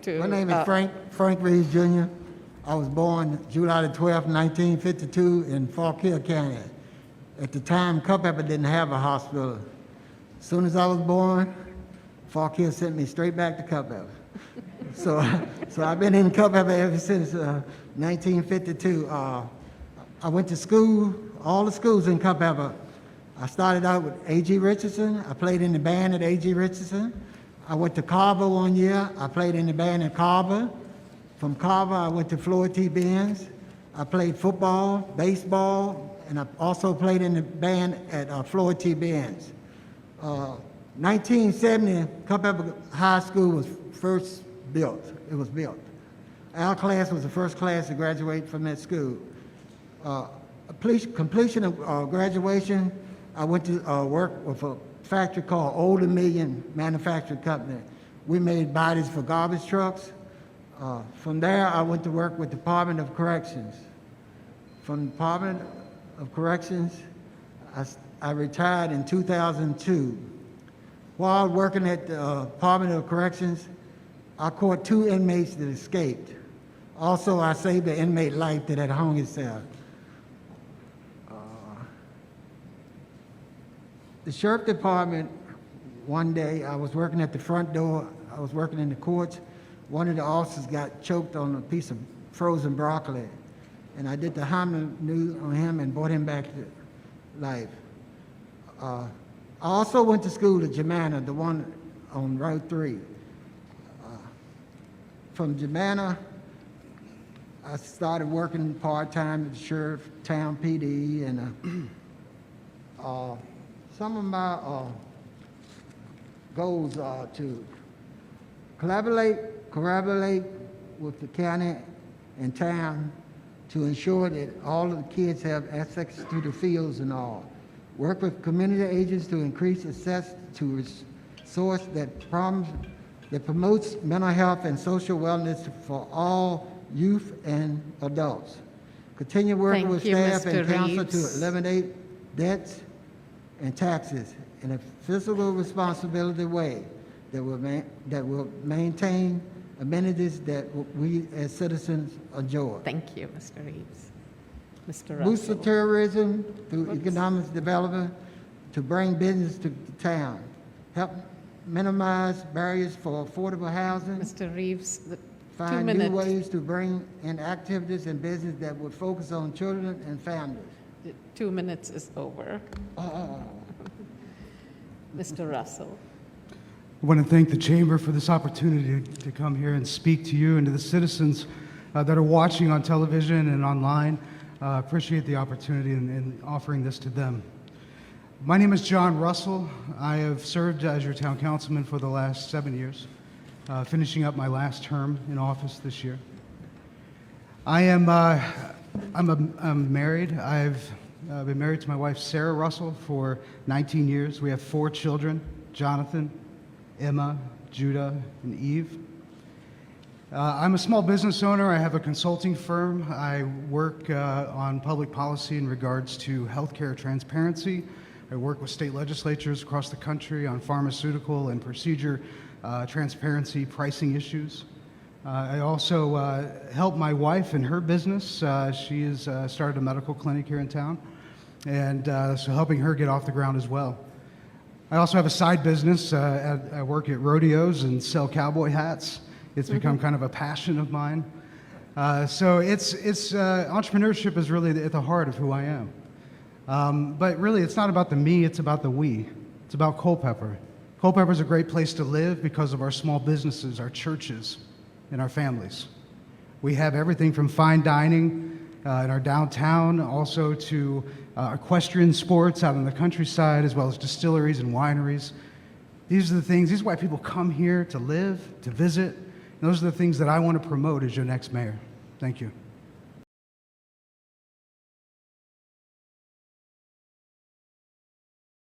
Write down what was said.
to... My name is Frank Reeves Jr. I was born July the 12th, 1952 in Fauquier County. At the time, Culpeper didn't have a hospital. As soon as I was born, Fauquier sent me straight back to Culpeper. So I've been in Culpeper ever since 1952. I went to school, all the schools in Culpeper. I started out with A.G. Richardson. I played in the band at A.G. Richardson. I went to Carver one year. I played in the band at Carver. From Carver, I went to Floyd T. Benz. I played football, baseball, and I also played in the band at Floyd T. Benz. 1970, Culpeper High School was first built. It was built. Our class was the first class to graduate from that school. Completion of graduation, I went to work with a factory called Old Dominion Manufacturing Company. We made bodies for garbage trucks. From there, I went to work with Department of Corrections. From Department of Corrections, I retired in 2002. While working at the Department of Corrections, I caught 2 inmates that escaped. Also, I saved an inmate life that had hung himself. The sheriff department, one day, I was working at the front door. I was working in the courts. One of the officers got choked on a piece of frozen broccoli, and I did the Hammer news on him and brought him back to life. I also went to school at Jemana, the one on Route 3. From Jemana, I started working part-time at the Sheriff Town PD, and some of my goals are to collaborate with the county and town to ensure that all of the kids have access to the fields and all. Work with community agents to increase access to resource that promotes mental health and social wellness for all youth and adults. Continue working with staff and council to eliminate debts and taxes in a fiscal responsibility way that will maintain amenities that we as citizens enjoy. Thank you, Mr. Reeves. Mr. Boost the Russell. terrorism through economic development to bring business to the town. Help minimize barriers for affordable housing. Mr. Reeves, the 2 Find new minutes. ways to bring in activities and business that would focus on children and families. 2 minutes is over. Mr. Russell. I want to thank the Chamber for this opportunity to come here and speak to you and to the citizens that are watching on television and online. Appreciate the opportunity in offering this to them. My name is John Russell. I have served as your town councilman for the last 7 years, finishing up my last term in office this year. I'm married. I've been married to my wife, Sarah Russell, for 19 years. We have 4 children, Jonathan, Emma, Judah, and Eve. I'm a small business owner. I have a consulting firm. I work on public policy in regards to healthcare transparency. I work with state legislatures across the country on pharmaceutical and procedure transparency pricing issues. I also help my wife in her business. She has started a medical clinic here in town, and so helping her get off the ground as well. I also have a side business. I work at rodeos and sell cowboy hats. It's become kind of a passion of mine. So it's entrepreneurship is really at the heart of who I am. But really, it's not about the me, it's about the we. It's about Culpeper. Culpeper is a great place to live because of our small businesses, our churches, and our families. We have everything from fine dining in our downtown, also to equestrian sports out in the countryside, as well as distilleries and wineries. These are the things, these are why people come here to live, to visit. And those are the things that I want to promote as your next mayor. Thank you.